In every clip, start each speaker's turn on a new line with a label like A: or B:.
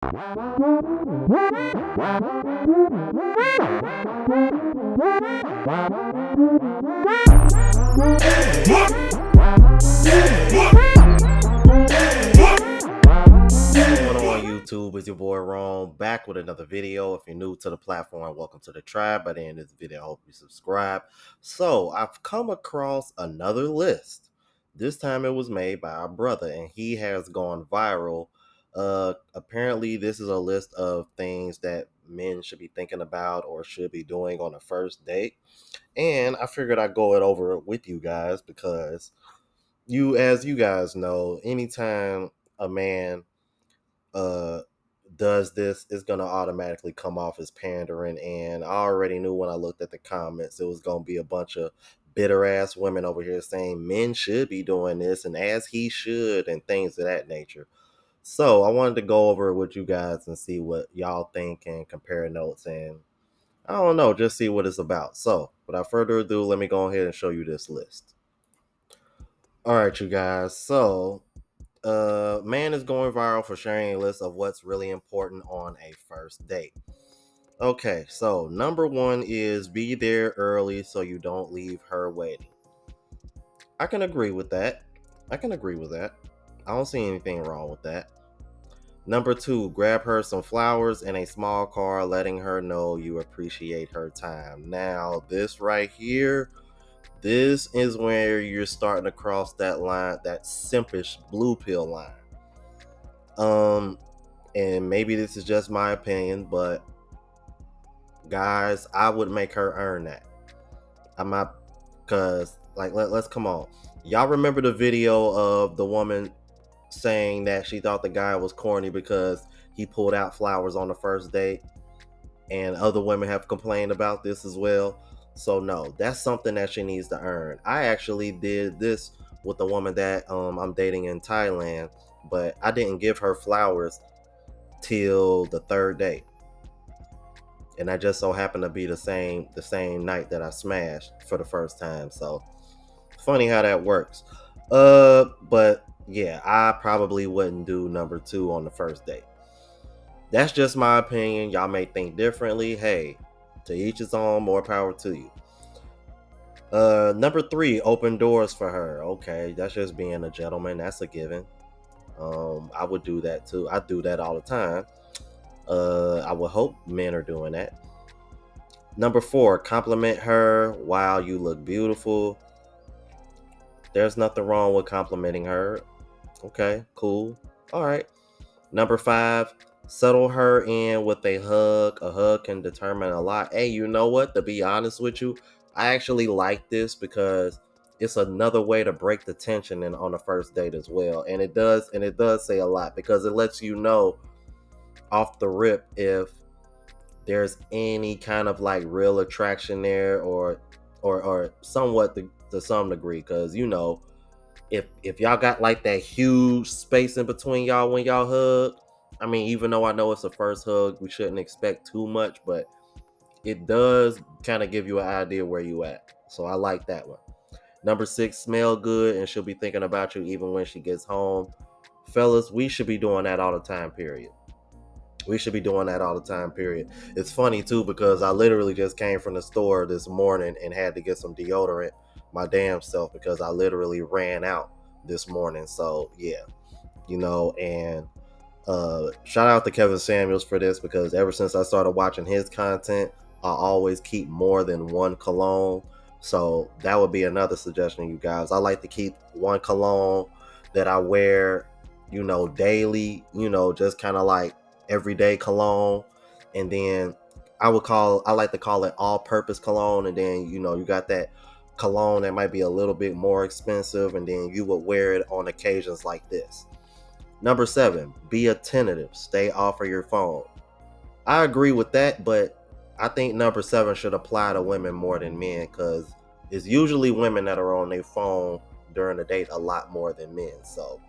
A: On YouTube, it's your boy Ron back with another video. If you're new to the platform, welcome to the tribe. By the end of this video, I hope you subscribe. So I've come across another list. This time it was made by our brother and he has gone viral. Apparently this is a list of things that men should be thinking about or should be doing on a first date. And I figured I'd go it over with you guys because as you guys know, anytime a man uh does this, is gonna automatically come off as pandering. And I already knew when I looked at the comments it was gonna be a bunch of bitter ass women over here saying men should be doing this and as he should and things of that nature. So I wanted to go over it with you guys and see what y'all think and compare notes and I don't know, just see what it's about. So without further ado, let me go ahead and show you this list. All right, you guys. So man is going viral for sharing a list of what's really important on a first date. Okay, so number one is be there early so you don't leave her waiting. I can agree with that. I don't see anything wrong with that. Number two, grab her some flowers in a small car, letting her know you appreciate her time. Now, this right here, this is where you're starting to cross that line, that simpish blue pill line. And maybe this is just my opinion, but guys, I would make her earn that. I'm not, because like let's come on. Y'all remember the video of the woman saying that she thought the guy was corny because he pulled out flowers on the first date, and other women have complained about this as well. So no, that's something that she needs to earn. I actually did this with the woman that I'm dating in Thailand, but I didn't give her flowers till the third date, and that just so happened to be the same night that I smashed for the first time. So funny how that works. But yeah, I probably wouldn't do number two on the first date. That's just my opinion. Y'all may think differently. Hey, to each his own. More power to you. Number three, open doors for her. Okay, that's just being a gentleman. That's a given. I would do that too. I do that all the time. I would hope men are doing that. Number four, compliment her while you look beautiful. There's nothing wrong with complimenting her. Okay, cool. All right. Number five, settle her in with a hug. A hug can determine a lot. Hey, you know what? To be honest with you, I actually like this because it's another way to break the tension on the first date as well. And it does say a lot because it lets you know off the rip if there's any kind of like real attraction there or somewhat to some degree, because you know if y'all got like that huge space in between y'all when y'all hug. I mean, even though I know it's a first hug, we shouldn't expect too much, but it does kind of give you an idea where you at. So I like that one. Number six, smell good and she'll be thinking about you even when she gets home. Fellas, we should be doing that all the time, period. We should be doing that all the time, period. It's funny too because I literally just came from the store this morning and had to get some deodorant my damn self because I literally ran out this morning. So yeah, and shout out to Kevin Samuels for this because ever since I started watching his content, I always keep more than one cologne. So that would be another suggestion, you guys. I like to keep one cologne that I wear, daily, just kind of like everyday cologne. And then I like to call it all-purpose cologne. And then, you got that cologne that might be a little bit more expensive, and then you would wear it on occasions like this. Number seven, be attentive. Stay off of your phone. I agree with that, but I think number seven should apply to women more than men because it's usually women that are on their phone during the date a lot more than men. So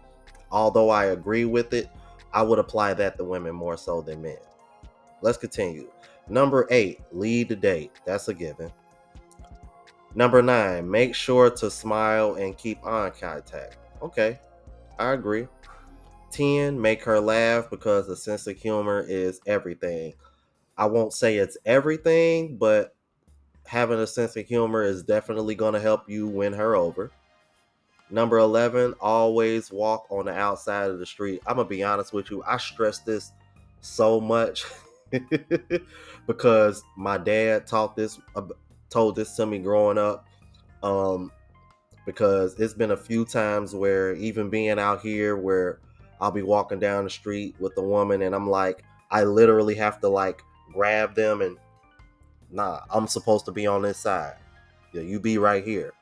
A: although I agree with it, I would apply that to women more so than men. Let's continue. Number eight, lead the date. That's a given. Number nine, make sure to smile and keep eye contact. Okay, I agree. 10, make her laugh because a sense of humor is everything. I won't say it's everything, but having a sense of humor is definitely going to help you win her over. Number 11, always walk on the outside of the street. I'm going to be honest with you. I stress this so much because my dad told this to me growing up. Um, because it's been a few times where even being out here where I'll be walking down the street with a woman and I'm like, I literally have to like grab them and nah, I'm supposed to be on this side. Yeah, you be right here.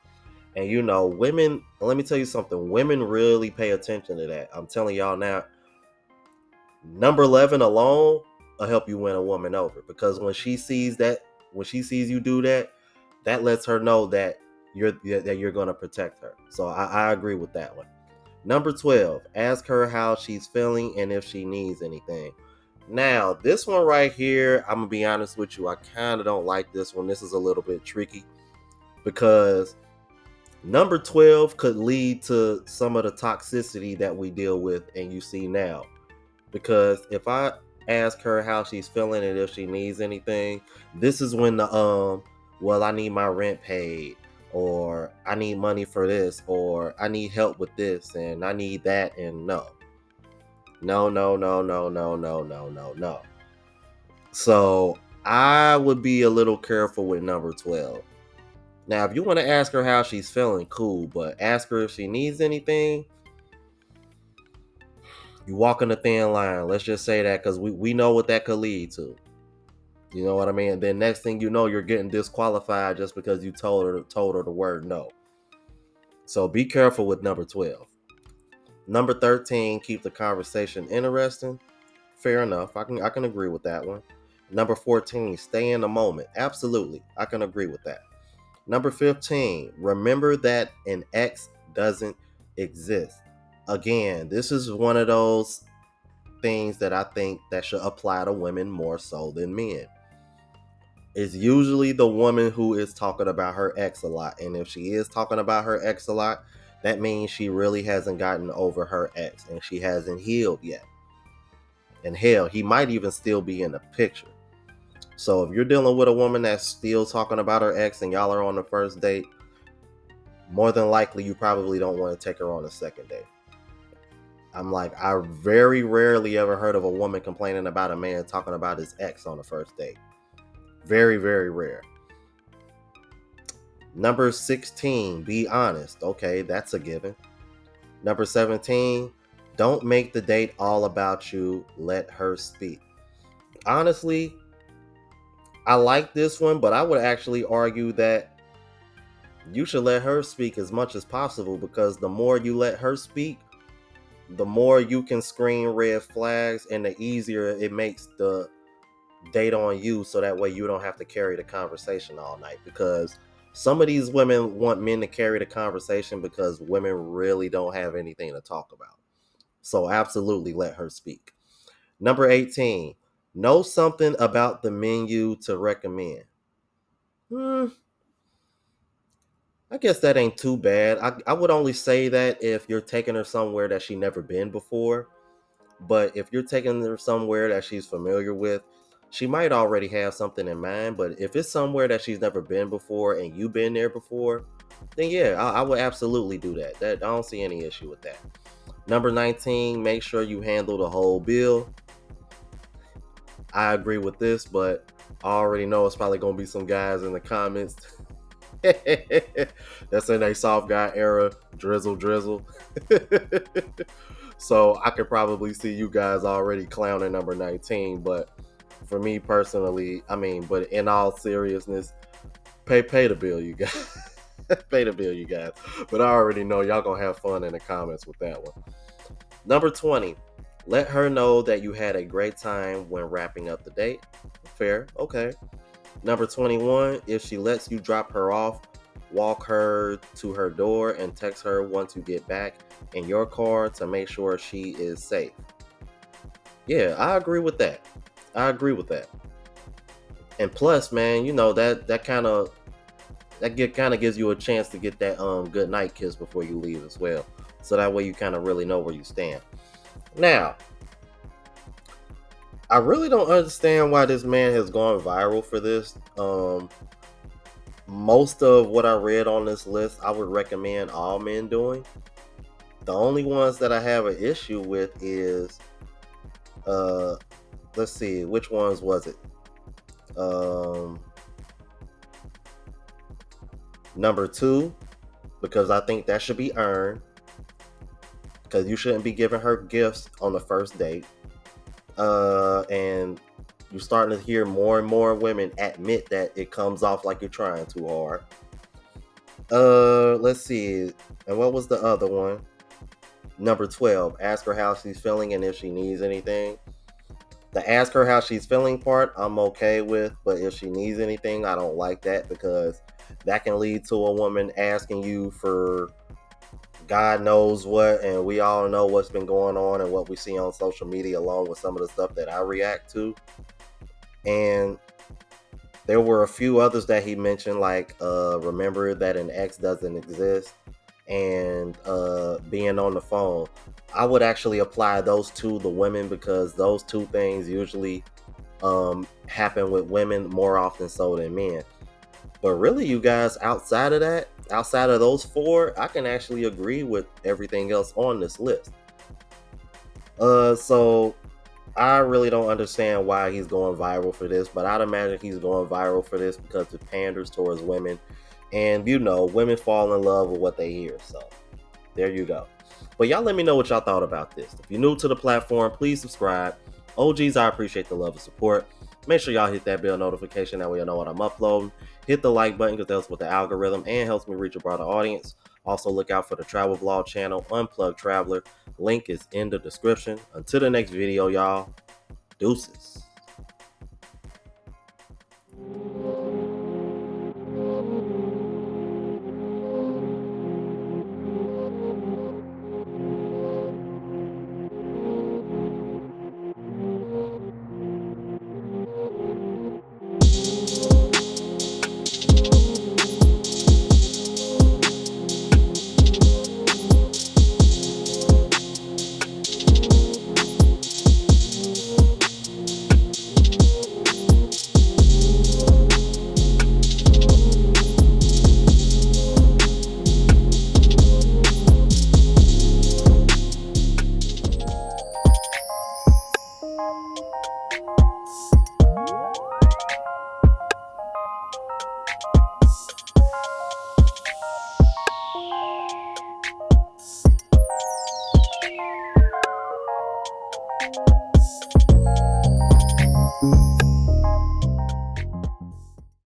A: And you know, women, let me tell you something, women really pay attention to that. I'm telling y'all now, number 11 alone will help you win a woman over because when she sees you do that, that lets her know that you're going to protect her. So I agree with that one. Number 12, ask her how she's feeling and if she needs anything. Now, this one right here, I'm going to be honest with you, I kind of don't like this one. This is a little bit tricky because number 12 could lead to some of the toxicity that we deal with and you see now. Because if I ask her how she's feeling and if she needs anything, this is when the well, I need my rent paid, or I need money for this, or I need help with this and I need that, and no. No, no, no, no, no, no, no, no, no. So I would be a little careful with number 12. Now, if you want to ask her how she's feeling, cool, but ask her if she needs anything. You walking a thin line. Let's just say that because we know what that could lead to. You know what I mean? And then next thing you know, you're getting disqualified just because you told her the word no. So be careful with number 12. Number 13, keep the conversation interesting. Fair enough. I can agree with that one. Number 14, stay in the moment. Absolutely. I can agree with that. Number 15, remember that an ex doesn't exist. Again, this is one of those things that I think that should apply to women more so than men. It's usually the woman who is talking about her ex a lot. And if she is talking about her ex a lot, that means she really hasn't gotten over her ex and she hasn't healed yet. And hell, he might even still be in the picture. So if you're dealing with a woman that's still talking about her ex and y'all are on the first date, more than likely you probably don't want to take her on a second date. I'm like, I very rarely ever heard of a woman complaining about a man talking about his ex on the first date. Very, very rare. Number 16, be honest. Okay, that's a given. Number 17, don't make the date all about you. Let her speak. Honestly, I like this one, but I would actually argue that you should let her speak as much as possible because the more you let her speak, the more you can screen red flags and the easier it makes the date on you so that way you don't have to carry the conversation all night because some of these women want men to carry the conversation because women really don't have anything to talk about. So absolutely let her speak. Number 18, know something about the menu to recommend. I guess that ain't too bad. I would only say that if you're taking her somewhere that she never been before. But if you're taking her somewhere that she's familiar with, she might already have something in mind. But if it's somewhere that she's never been before and you've been there before, then yeah, I would absolutely do that. I don't see any issue with that. Number 19, make sure you handle the whole bill. I agree with this, but I already know it's probably going to be some guys in the comments that's in a soft guy era, drizzle. So I could probably see you guys already clowning number 19, but for me personally, I mean, but in all seriousness, pay the bill, you guys. Pay the bill, you guys. But I already know y'all gonna have fun in the comments with that one. Number 20, let her know that you had a great time when wrapping up the date. Fair, okay. Number 21, if she lets you drop her off, walk her to her door and text her once you get back in your car to make sure she is safe. Yeah, I agree with that. And plus, man, you know that kind of gives you a chance to get that good night kiss before you leave as well. So that way you kind of really know where you stand. Now, I really don't understand why this man has gone viral for this. Most of what I read on this list, I would recommend all men doing. The only ones that I have an issue with is, uh, let's see, which ones was it? Um, Number two, because I think that should be earned, because you shouldn't be giving her gifts on the first date. And you're starting to hear more and more women admit that it comes off like you're trying too hard. Let's see. And what was the other one? Number 12, ask her how she's feeling and if she needs anything. The ask her how she's feeling part, I'm okay with, but if she needs anything, I don't like that, because that can lead to a woman asking you for God knows what, and we all know what's been going on and what we see on social media, along with some of the stuff that I react to. And there were a few others that he mentioned, like remember that an ex doesn't exist, and being on the phone. I would actually apply those to the women, because those two things usually happen with women more often so than men. But really, you guys, outside of that, outside of those four, I can actually agree with everything else on this list. So I really don't understand why he's going viral for this, but I'd imagine he's going viral for this because it panders towards women. And women fall in love with what they hear. So there you go. But y'all let me know what y'all thought about this. If you're new to the platform, please subscribe. OGs, I appreciate the love and support. Make sure y'all hit that bell notification, that way you know what I'm uploading. Hit the like button because that helps with the algorithm and helps me reach a broader audience. Also, look out for the travel vlog channel, Unplugged Traveler. Link is in the description. Until the next video, y'all. Deuces.